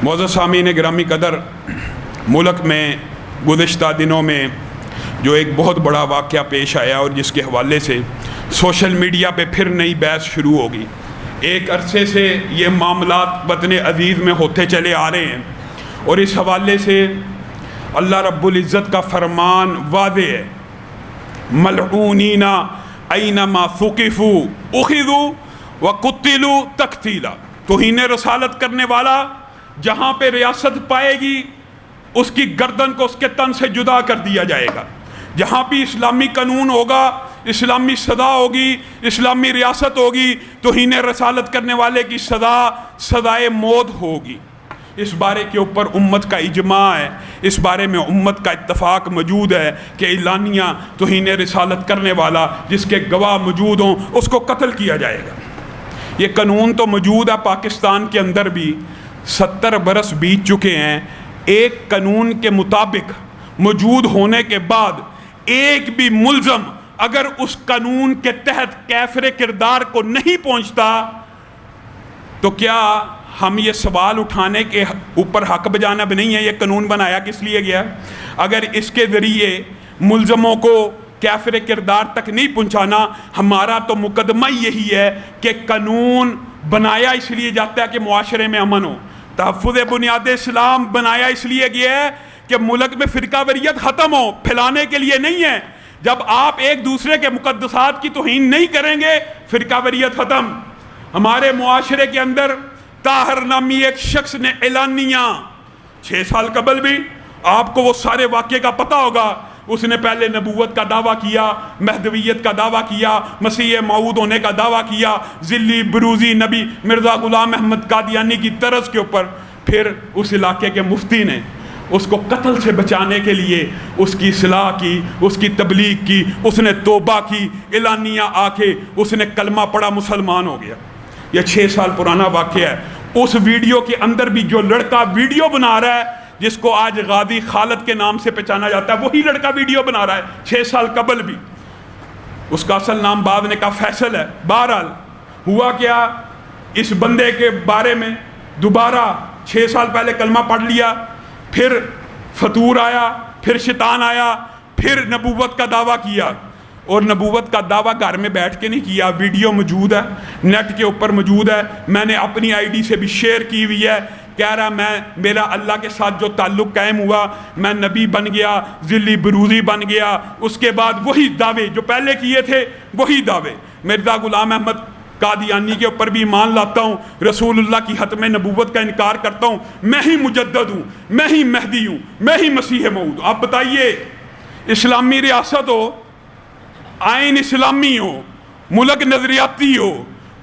معزز سامعین گرامی قدر، ملک میں گزشتہ دنوں میں جو ایک بہت بڑا واقعہ پیش آیا اور جس کے حوالے سے سوشل میڈیا پہ پھر نئی بحث شروع ہوگی۔ ایک عرصے سے یہ معاملات وطن عزیز میں ہوتے چلے آ رہے ہیں اور اس حوالے سے اللہ رب العزت کا فرمان واضح ہے، ملعونین اینما ثقفوا اخذوا وقتلوا تقتیلا۔ توہین رسالت کرنے والا جہاں پہ ریاست پائے گی اس کی گردن کو اس کے تن سے جدا کر دیا جائے گا۔ جہاں بھی اسلامی قانون ہوگا، اسلامی سزا ہوگی، اسلامی ریاست ہوگی، توہین رسالت کرنے والے کی سزائے موت ہوگی۔ اس بارے کے اوپر امت کا اجماع ہے، اس بارے میں امت کا اتفاق موجود ہے کہ اعلانیہ توہین رسالت کرنے والا جس کے گواہ موجود ہوں اس کو قتل کیا جائے گا۔ یہ قانون تو موجود ہے پاکستان کے اندر بھی، 70 برس بیت چکے ہیں۔ ایک قانون کے مطابق موجود ہونے کے بعد ایک بھی ملزم اگر اس قانون کے تحت کافر کردار کو نہیں پہنچتا تو کیا ہم یہ سوال اٹھانے کے اوپر حق بجانب نہیں ہے یہ قانون بنایا کس لیے گیا؟ اگر اس کے ذریعے ملزموں کو کافر کردار تک نہیں پہنچانا، ہمارا تو مقدمہ یہی ہے کہ قانون بنایا اس لیے جاتا ہے کہ معاشرے میں امن ہو۔ تحفظ بنیاد اسلام بنایا اس لیے گیا ہے کہ ملک میں فرقہ واریت ختم ہو، پھیلانے کے لیے نہیں ہے۔ جب آپ ایک دوسرے کے مقدسات کی توہین نہیں کریں گے، فرقہ واریت ختم۔ ہمارے معاشرے کے اندر طاہر نامی ایک شخص نے اعلانیہ 6 سال قبل بھی، آپ کو وہ سارے واقعے کا پتہ ہوگا، اس نے پہلے نبوت کا دعویٰ کیا، مہدویت کا دعویٰ کیا، مسیح موعود ہونے کا دعویٰ کیا، ذلی بروزی نبی مرزا غلام احمد قادیانی کی طرز کے اوپر۔ پھر اس علاقے کے مفتی نے اس کو قتل سے بچانے کے لیے اس کی اصلاح کی، اس کی تبلیغ کی، اس نے توبہ کی، اعلانیہ آ کے اس نے کلمہ پڑھا، مسلمان ہو گیا۔ یہ 6 سال پرانا واقعہ ہے۔ اس ویڈیو کے اندر بھی جو لڑکا ویڈیو بنا رہا ہے جس کو آج غازی خالد کے نام سے پہچانا جاتا ہے، وہی لڑکا ویڈیو بنا رہا ہے 6 سال قبل بھی۔ اس کا اصل نام بعد نے کہا فیصل ہے۔ بہرحال ہوا کیا، اس بندے کے بارے میں دوبارہ 6 سال پہلے کلمہ پڑھ لیا، پھر فطور آیا، پھر شیطان آیا، پھر نبوت کا دعویٰ کیا۔ اور نبوت کا دعویٰ گھر میں بیٹھ کے نہیں کیا، ویڈیو موجود ہے، نیٹ کے اوپر موجود ہے، میں نے اپنی آئی ڈی سے بھی شیئر کی ہوئی ہے۔ کہہ رہا میرا اللہ کے ساتھ جو تعلق قائم ہوا، میں نبی بن گیا، ذلی بروزی بن گیا۔ اس کے بعد وہی دعوے جو پہلے کیے تھے، وہی دعوے۔ مرزا غلام احمد قادیانی کے اوپر بھی ایمان لاتا ہوں، رسول اللہ کی ختم نبوت کا انکار کرتا ہوں، میں ہی مجدد ہوں، میں ہی مہدی ہوں، میں ہی مسیح موعود ہوں۔ آپ بتائیے، اسلامی ریاست ہو، آئین اسلامی ہو، ملک نظریاتی ہو،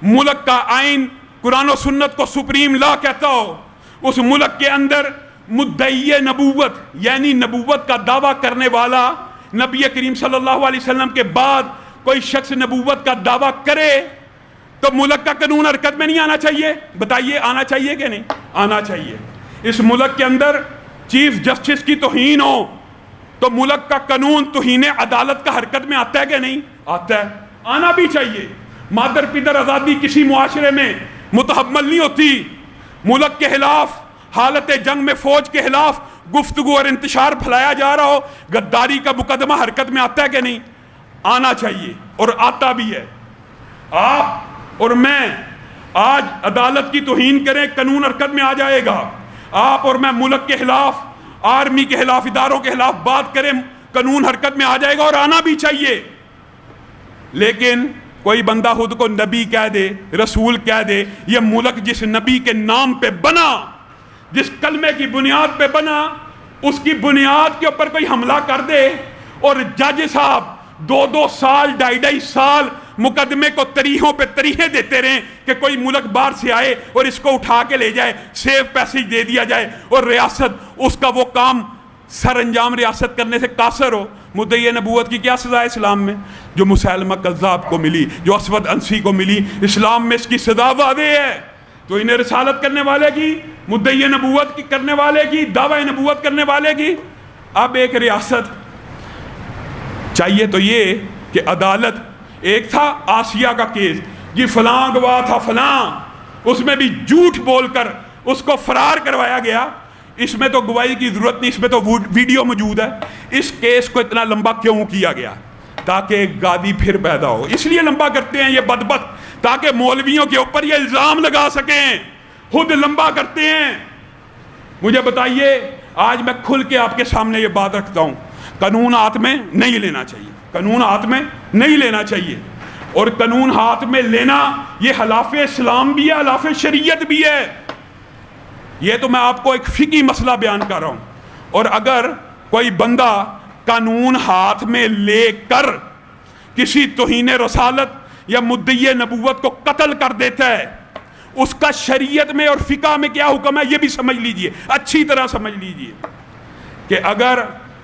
ملک کا آئین قرآن و سنت کو سپریم لا کہتا ہو، اس ملک کے اندر مدعی نبوت یعنی نبوت کا دعویٰ کرنے والا نبی کریم صلی اللہ علیہ وسلم کے بعد کوئی شخص نبوت کا دعویٰ کرے تو ملک کا قانون حرکت میں نہیں آنا چاہیے؟ بتائیے، آنا چاہیے کہ نہیں؟ آنا چاہیے۔ اس ملک کے اندر چیف جسٹس کی توہین ہو تو ملک کا قانون توہین عدالت کا حرکت میں آتا ہے کہ نہیں؟ آتا ہے، آنا بھی چاہیے۔ مادر پدر آزادی کسی معاشرے میں متحمل نہیں ہوتی۔ ملک کے خلاف، حالت جنگ میں فوج کے خلاف گفتگو اور انتشار پھیلایا جا رہا ہو، غداری کا مقدمہ حرکت میں آتا ہے کہ نہیں؟ آنا چاہیے اور آتا بھی ہے۔ آپ اور میں آج عدالت کی توہین کریں، قانون حرکت میں آ جائے گا۔ آپ اور میں ملک کے خلاف، آرمی کے خلاف، اداروں کے خلاف بات کریں، قانون حرکت میں آ جائے گا اور آنا بھی چاہیے۔ لیکن کوئی بندہ خود کو نبی کہہ دے، رسول کہہ دے، یہ ملک جس نبی کے نام پہ بنا، جس کلمے کی بنیاد پہ بنا، اس کی بنیاد کے اوپر کوئی حملہ کر دے اور جج صاحب 2 سال 2.5 سال مقدمے کو تریحوں پہ تریحیں دیتے رہیں کہ کوئی ملک باہر سے آئے اور اس کو اٹھا کے لے جائے، سیف پیسیج دے دیا جائے اور ریاست اس کا وہ کام سر انجام ریاست کرنے سے قاصر ہو۔ مدعی نبوت کی کیا سزا ہے اسلام میں؟ جو مسیلمہ کذاب کو ملی، جو اسود انسی کو ملی، اسلام میں اس کی سزا واضح ہے۔ تو انہیں رسالت کرنے والے کی، مدعی نبوت کی کرنے والے کی، دعوی نبوت کرنے والے کی۔ اب ایک ریاست چاہیے تو یہ کہ عدالت، ایک تھا آسیہ کا کیس، یہ فلاں گواہ تھا فلاں، اس میں بھی جھوٹ بول کر اس کو فرار کروایا گیا. اس میں تو گواہی کی ضرورت نہیں, اس میں تو ویڈیو موجود ہے. اس کیس کو اتنا لمبا کیوں کیا گیا؟ تاکہ ایک گادی پھر پیدا ہو. اس لیے لمبا کرتے ہیں یہ بدبخت, تاکہ مولویوں کے اوپر یہ الزام لگا سکیں. خود لمبا کرتے ہیں. مجھے بتائیے, آج میں کھل کے آپ کے سامنے یہ بات رکھتا ہوں, قانون ہاتھ میں نہیں لینا چاہیے, قانون ہاتھ میں نہیں لینا چاہیے. اور قانون ہاتھ میں لینا یہ خلاف اسلام بھی ہے, خلاف شریعت بھی ہے. یہ تو میں آپ کو ایک فقہی مسئلہ بیان کر رہا ہوں. اور اگر کوئی بندہ قانون ہاتھ میں لے کر کسی توہین رسالت یا مدعی نبوت کو قتل کر دیتا ہے, اس کا شریعت میں اور فقہ میں کیا حکم ہے یہ بھی سمجھ لیجئے, اچھی طرح سمجھ لیجئے. کہ اگر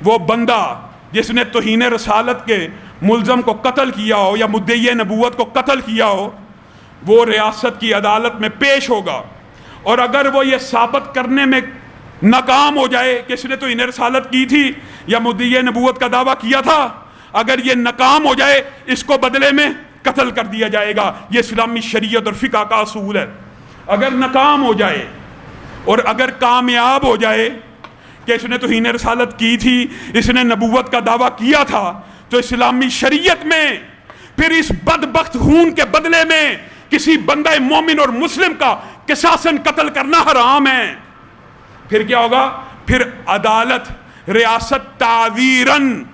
وہ بندہ جس نے توہین رسالت کے ملزم کو قتل کیا ہو یا مدعی نبوت کو قتل کیا ہو, وہ ریاست کی عدالت میں پیش ہوگا. اور اگر وہ یہ ثابت کرنے میں ناکام ہو جائے کہ اس نے توہین رسالت کی تھی یا مدعی نبوت کا دعویٰ کیا تھا, اگر یہ ناکام ہو جائے اس کو بدلے میں قتل کر دیا جائے گا. یہ اسلامی شریعت اور فقہ کا اصول ہے. اگر ناکام ہو جائے, اور اگر کامیاب ہو جائے کہ اس نے توہین رسالت کی تھی, اس نے نبوت کا دعویٰ کیا تھا, تو اسلامی شریعت میں پھر اس بدبخت خون کے بدلے میں کسی بندہ مومن اور مسلم کا قصاصاً قتل کرنا حرام ہے. پھر کیا ہوگا؟ پھر عدالت, ریاست تعذیراً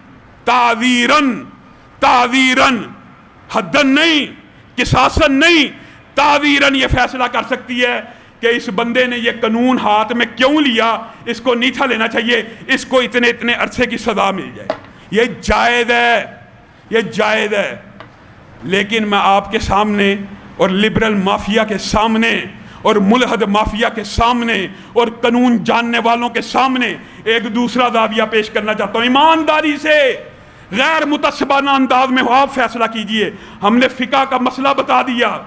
حدن نہیں, قصاصاً نہیں, تعذیراً یہ فیصلہ کر سکتی ہے کہ اس بندے نے یہ قانون ہاتھ میں کیوں لیا, اس کو نہیں تھا لینا چاہیے, اس کو اتنے عرصے کی سزا مل جائے. یہ جائز ہے, یہ جائز ہے. لیکن میں آپ کے سامنے اور لبرل مافیا کے سامنے اور ملحد مافیا کے سامنے اور قانون جاننے والوں کے سامنے ایک دوسرا زاویہ پیش کرنا چاہتا ہوں. ایمانداری سے, غیر متعصبانہ انداز میں ہو, آپ فیصلہ کیجئے. ہم نے فقہ کا مسئلہ بتا دیا,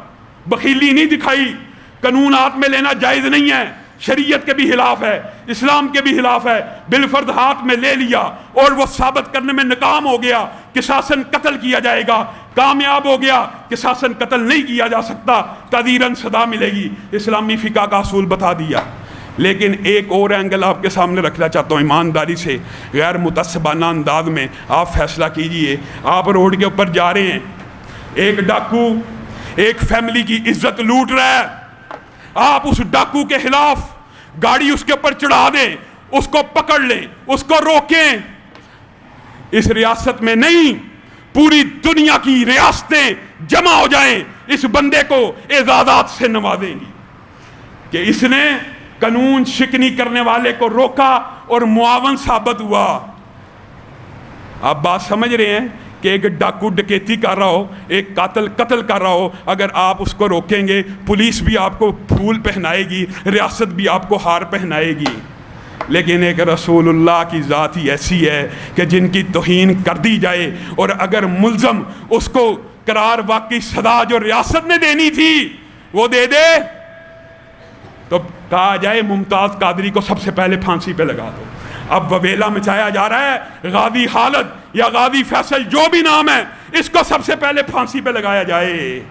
بخیلی نہیں دکھائی. قانون ہاتھ میں لینا جائز نہیں ہے, شریعت کے بھی خلاف ہے, اسلام کے بھی خلاف ہے. بالفرض ہاتھ میں لے لیا اور وہ ثابت کرنے میں ناکام ہو گیا, قصاصاً قتل کیا جائے گا. کامیاب ہو گیا, قصاصاً قتل نہیں کیا جا سکتا, تعزیراً سزا ملے گی. اسلامی فقہ کا اصول بتا دیا. لیکن ایک اور اینگل آپ کے سامنے رکھنا چاہتا ہوں, ایمانداری سے, غیر متعصبانہ انداز میں آپ فیصلہ کیجئے. آپ روڈ کے اوپر جا رہے ہیں, ایک ڈاکو ایک فیملی کی عزت لوٹ رہا ہے, آپ اس ڈاکو کے خلاف گاڑی اس کے اوپر چڑھا دیں, اس کو پکڑ لیں, اس کو روکیں. اس ریاست میں نہیں, پوری دنیا کی ریاستیں جمع ہو جائیں, اس بندے کو اعزازات سے نوازیں گی کہ اس نے قانون شکنی کرنے والے کو روکا اور معاون ثابت ہوا. آپ بات سمجھ رہے ہیں کہ ایک ڈاکو ڈکیتی کر رہا ہو, ایک قاتل قتل کر رہا ہو, اگر آپ اس کو روکیں گے, پولیس بھی آپ کو پھول پہنائے گی, ریاست بھی آپ کو ہار پہنائے گی. لیکن ایک رسول اللہ کی ذات ہی ایسی ہے کہ جن کی توہین کر دی جائے, اور اگر ملزم اس کو قرار واقعی سزا جو ریاست نے دینی تھی وہ دے دے, تو کہا جائے ممتاز قادری کو سب سے پہلے پھانسی پہ لگا دو. اب وبیلا مچایا جا رہا ہے, غازی خالد یا غازی فیصل جو بھی نام ہے, اس کو سب سے پہلے پھانسی پہ لگایا جائے.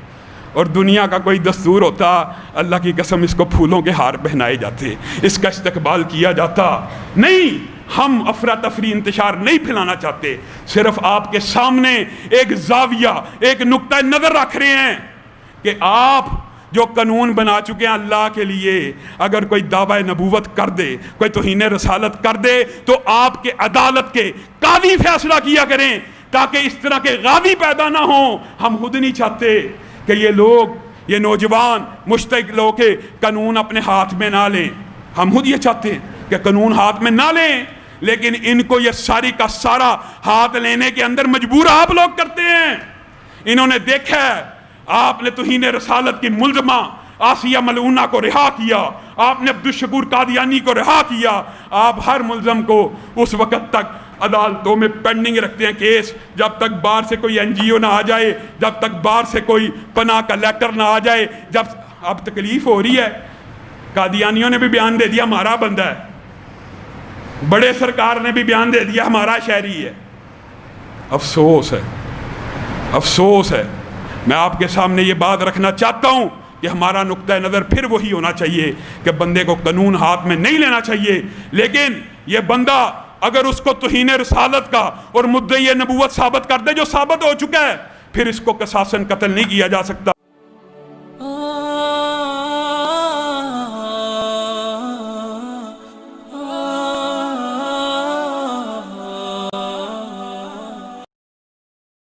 اور دنیا کا کوئی دستور ہوتا, اللہ کی قسم اس کو پھولوں کے ہار پہنائے جاتے, اس کا استقبال کیا جاتا. نہیں, ہم افراتفری انتشار نہیں پھیلانا چاہتے, صرف آپ کے سامنے ایک زاویہ, ایک نقطہ نظر رکھ رہے ہیں کہ آپ جو قانون بنا چکے ہیں اللہ کے لیے, اگر کوئی دعوی نبوت کر دے, کوئی توہین رسالت کر دے, تو آپ کے عدالت کے قاضی فیصلہ کیا کریں, تاکہ اس طرح کے غازی پیدا نہ ہوں. ہم خود نہیں چاہتے کہ یہ لوگ, یہ نوجوان مشتاق لوگ کے قانون اپنے ہاتھ میں نہ لیں. ہم خود یہ چاہتے ہیں کہ قانون ہاتھ میں نہ لیں, لیکن ان کو یہ ساری کا سارا ہاتھ لینے کے اندر مجبور آپ لوگ کرتے ہیں. انہوں نے دیکھا ہے, آپ نے توہین رسالت کی ملزمہ آسیہ ملعونہ کو رہا کیا, آپ نے عبدالشکور قادیانی کو رہا کیا. آپ ہر ملزم کو اس وقت تک عدالتوں میں پینڈنگ رکھتے ہیں کیس, جب تک باہر سے کوئی این جی او نہ آ جائے, جب تک باہر سے کوئی پناہ کا لیٹر نہ آ جائے. جب اب تکلیف ہو رہی ہے, قادیانیوں نے بھی بیان دے دیا ہمارا بندہ ہے, بڑے سرکار نے بھی بیان دے دیا ہمارا شہری ہے. افسوس ہے, افسوس ہے. میں آپ کے سامنے یہ بات رکھنا چاہتا ہوں کہ ہمارا نقطہ نظر پھر وہی ہونا چاہیے کہ بندے کو قانون ہاتھ میں نہیں لینا چاہیے، لیکن یہ بندہ اگر اس کو توہین رسالت کا اور مدعی نبوت ثابت کر دے جو ثابت ہو چکا ہے، پھر اس کو قصاصاً قتل نہیں کیا جا سکتا۔